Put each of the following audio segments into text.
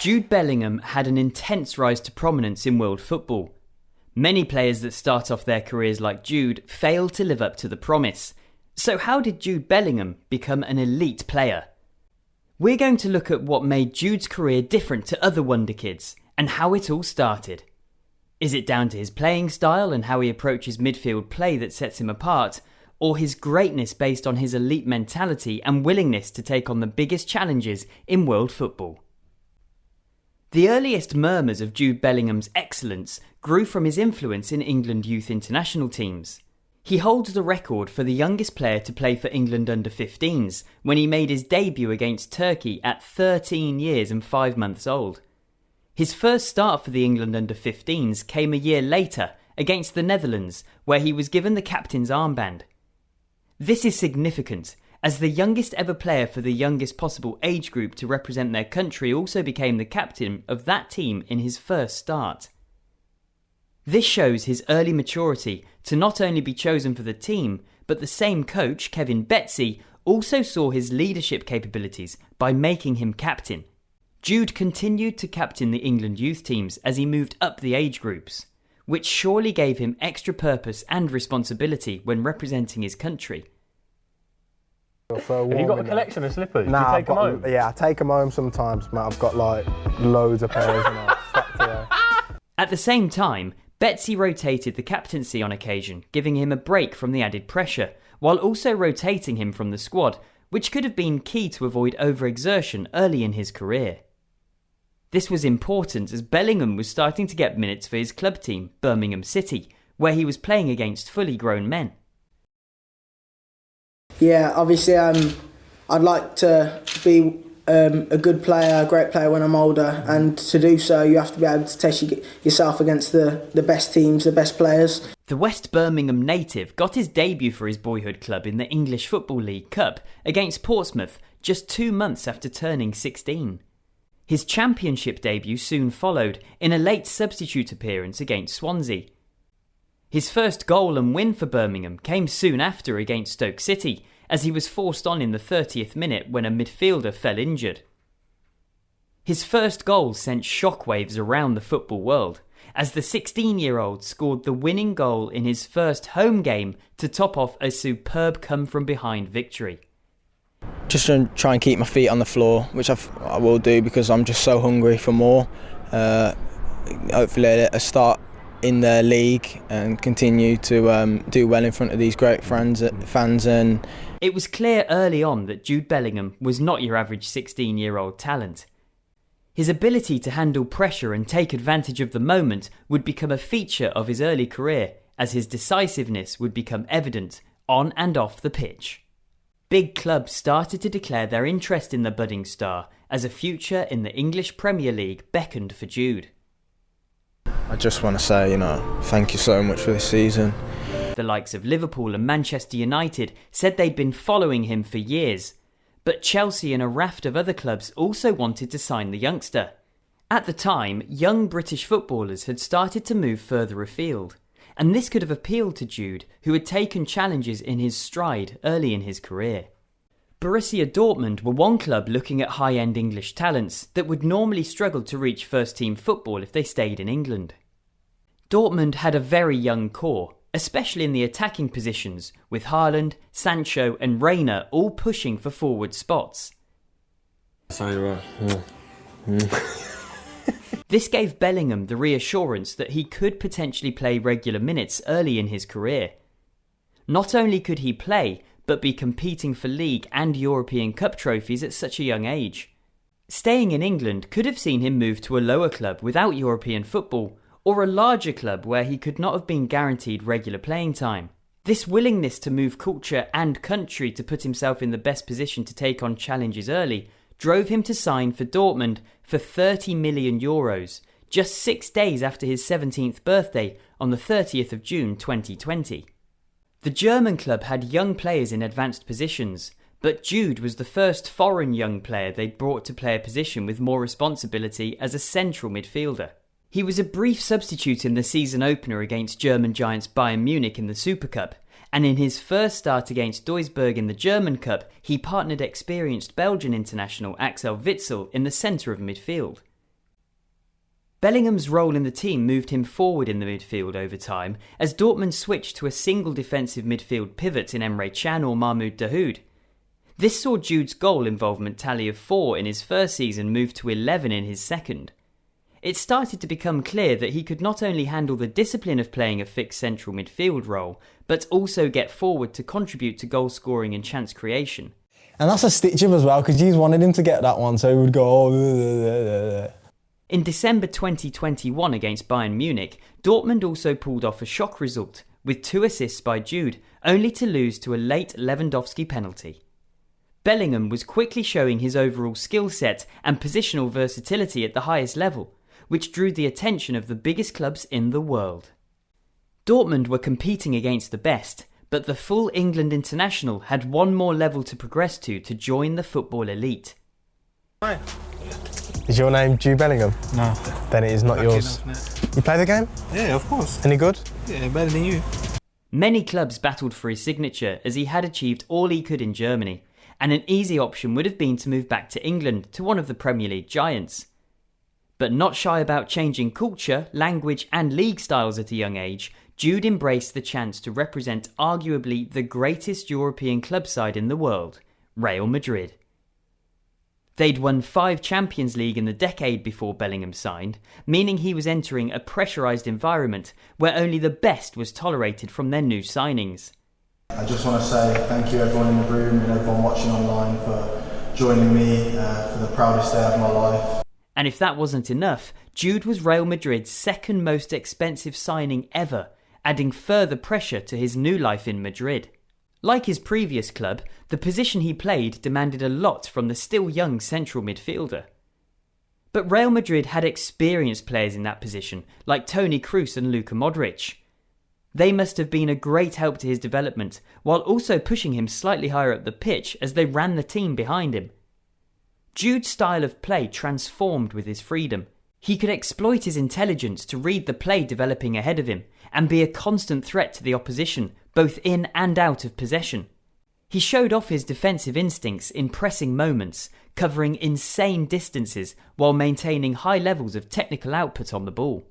Jude Bellingham had an intense rise to prominence in world football. Many players that start off their careers like Jude fail to live up to the promise. So how did Jude Bellingham become an elite player? We're going to look at what made Jude's career different to other wonderkids and how it all started. Is it down to his playing style and how he approaches midfield play that sets him apart, or his greatness based on his elite mentality and willingness to take on the biggest challenges in world football? The earliest murmurs of Jude Bellingham's excellence grew from his influence in England youth international teams. He holds the record for the youngest player to play for England under-15s when he made his debut against Turkey at 13 years and 5 months old. His first start for the England under-15s came a year later against the Netherlands, where he was given the captain's armband. This is significant, as the youngest ever player for the youngest possible age group to represent their country also became the captain of that team in his first start. This shows his early maturity to not only be chosen for the team, but the same coach, Kevin Betsy, also saw his leadership capabilities by making him captain. Jude continued to captain the England youth teams as he moved up the age groups, which surely gave him extra purpose and responsibility when representing his country. So have you got a collection of slippers? Nah, do you take them home? Yeah, I take them home sometimes, mate. I've got like loads of pairs and I'm stacked away. At the same time, Betsy rotated the captaincy on occasion, giving him a break from the added pressure, while also rotating him from the squad, which could have been key to avoid overexertion early in his career. This was important as Bellingham was starting to get minutes for his club team, Birmingham City, where he was playing against fully grown men. Yeah, obviously I'd like to be a good player, a great player when I'm older, and to do so you have to be able to test yourself against the best teams, the best players. The West Birmingham native got his debut for his boyhood club in the English Football League Cup against Portsmouth just 2 months after turning 16. His championship debut soon followed in a late substitute appearance against Swansea. His first goal and win for Birmingham came soon after against Stoke City, as he was forced on in the 30th minute when a midfielder fell injured. His first goal sent shockwaves around the football world, as the 16-year-old scored the winning goal in his first home game to top off a superb come-from-behind victory. Just to try and keep my feet on the floor, which I will do because I'm just so hungry for more. Hopefully I start in the league and continue to do well in front of these great fans. And it was clear early on that Jude Bellingham was not your average 16-year-old talent. His ability to handle pressure and take advantage of the moment would become a feature of his early career, as his decisiveness would become evident on and off the pitch. Big clubs started to declare their interest in the budding star as a future in the English Premier League beckoned for Jude. I just want to say, thank you so much for this season. The likes of Liverpool and Manchester United said they'd been following him for years, but Chelsea and a raft of other clubs also wanted to sign the youngster. At the time, young British footballers had started to move further afield, and this could have appealed to Jude, who had taken challenges in his stride early in his career. Borussia Dortmund were one club looking at high-end English talents that would normally struggle to reach first-team football if they stayed in England. Dortmund had a very young core, especially in the attacking positions, with Haaland, Sancho and Reina all pushing for forward spots. This gave Bellingham the reassurance that he could potentially play regular minutes early in his career. Not only could he play, but be competing for league and European Cup trophies at such a young age. Staying in England could have seen him move to a lower club without European football, or a larger club where he could not have been guaranteed regular playing time. This willingness to move culture and country to put himself in the best position to take on challenges early drove him to sign for Dortmund for €30 million, just 6 days after his 17th birthday on the 30th of June 2020. The German club had young players in advanced positions, but Jude was the first foreign young player they'd brought to play a position with more responsibility as a central midfielder. He was a brief substitute in the season opener against German giants Bayern Munich in the Super Cup, and in his first start against Duisburg in the German Cup, he partnered experienced Belgian international Axel Witsel in the centre of midfield. Bellingham's role in the team moved him forward in the midfield over time as Dortmund switched to a single defensive midfield pivot in Emre Can or Mahmoud Dahoud. This saw Jude's goal involvement tally of 4 in his first season move to 11 in his second. It started to become clear that he could not only handle the discipline of playing a fixed central midfield role, but also get forward to contribute to goal scoring and chance creation. And that's a stitch up as well, because G's wanted him to get that one, so he would go, oh. In December 2021 against Bayern Munich, Dortmund also pulled off a shock result, with 2 assists by Jude, only to lose to a late Lewandowski penalty. Bellingham was quickly showing his overall skill set and positional versatility at the highest level, which drew the attention of the biggest clubs in the world. Dortmund were competing against the best, but the full England international had one more level to progress to join the football elite. Hi. Is your name Jude Bellingham? No. Then it is not yours. You play the game? Yeah, of course. Any good? Yeah, better than you. Many clubs battled for his signature as he had achieved all he could in Germany, and an easy option would have been to move back to England to one of the Premier League giants. But not shy about changing culture, language and league styles at a young age, Jude embraced the chance to represent arguably the greatest European club side in the world, Real Madrid. They'd won 5 Champions League in the decade before Bellingham signed, meaning he was entering a pressurised environment where only the best was tolerated from their new signings. I just want to say thank you everyone in the room and everyone watching online for joining me for the proudest day of my life. And if that wasn't enough, Jude was Real Madrid's second most expensive signing ever, adding further pressure to his new life in Madrid. Like his previous club, the position he played demanded a lot from the still young central midfielder. But Real Madrid had experienced players in that position, like Toni Kroos and Luka Modric. They must have been a great help to his development, while also pushing him slightly higher up the pitch as they ran the team behind him. Jude's style of play transformed with his freedom. He could exploit his intelligence to read the play developing ahead of him and be a constant threat to the opposition, both in and out of possession. He showed off his defensive instincts in pressing moments, covering insane distances while maintaining high levels of technical output on the ball.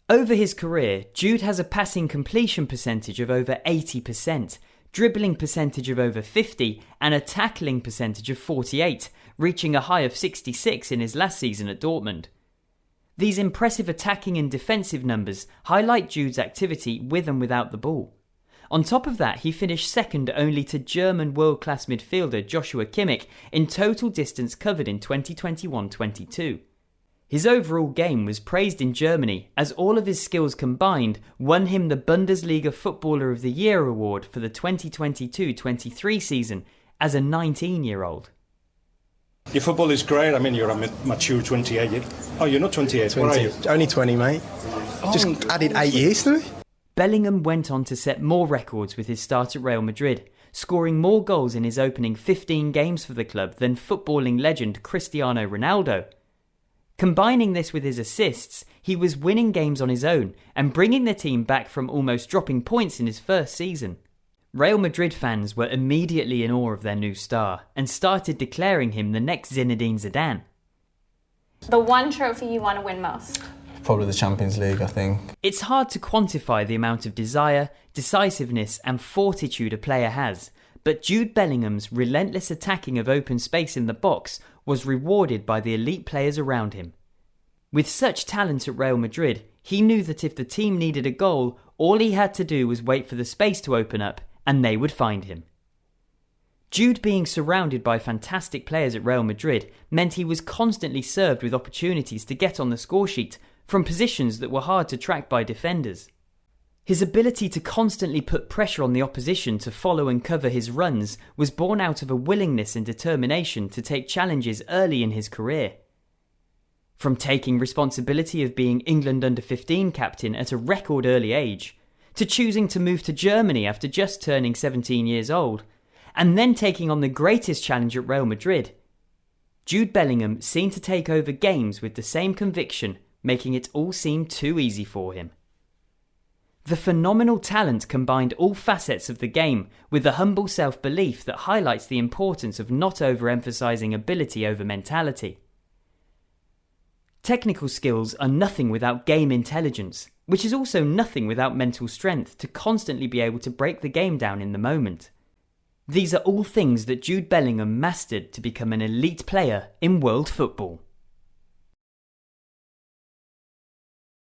Over his career, Jude has a passing completion percentage of over 80%, dribbling percentage of over 50% and a tackling percentage of 48%, reaching a high of 66% in his last season at Dortmund. These impressive attacking and defensive numbers highlight Jude's activity with and without the ball. On top of that, he finished second only to German world-class midfielder Joshua Kimmich in total distance covered in 2021-22. His overall game was praised in Germany as all of his skills combined won him the Bundesliga Footballer of the Year award for the 2022-23 season as a 19-year-old. Your football is great. I mean, you're a mature 28. Oh, you're not 28. 20. What are you? Only 20, mate. Just added 8 years to me. Bellingham went on to set more records with his start at Real Madrid, scoring more goals in his opening 15 games for the club than footballing legend Cristiano Ronaldo. Combining this with his assists, he was winning games on his own and bringing the team back from almost dropping points in his first season. Real Madrid fans were immediately in awe of their new star and started declaring him the next Zinedine Zidane. The one trophy you want to win most? Probably the Champions League, I think. It's hard to quantify the amount of desire, decisiveness and fortitude a player has, but Jude Bellingham's relentless attacking of open space in the box was rewarded by the elite players around him. With such talent at Real Madrid, he knew that if the team needed a goal, all he had to do was wait for the space to open up and they would find him. Jude being surrounded by fantastic players at Real Madrid meant he was constantly served with opportunities to get on the scoresheet from positions that were hard to track by defenders. His ability to constantly put pressure on the opposition to follow and cover his runs was born out of a willingness and determination to take challenges early in his career. From taking responsibility of being England under-15 captain at a record early age, to choosing to move to Germany after just turning 17 years old, and then taking on the greatest challenge at Real Madrid, Jude Bellingham seemed to take over games with the same conviction, making it all seem too easy for him. The phenomenal talent combined all facets of the game with the humble self-belief that highlights the importance of not overemphasizing ability over mentality. Technical skills are nothing without game intelligence, which is also nothing without mental strength to constantly be able to break the game down in the moment. These are all things that Jude Bellingham mastered to become an elite player in world football.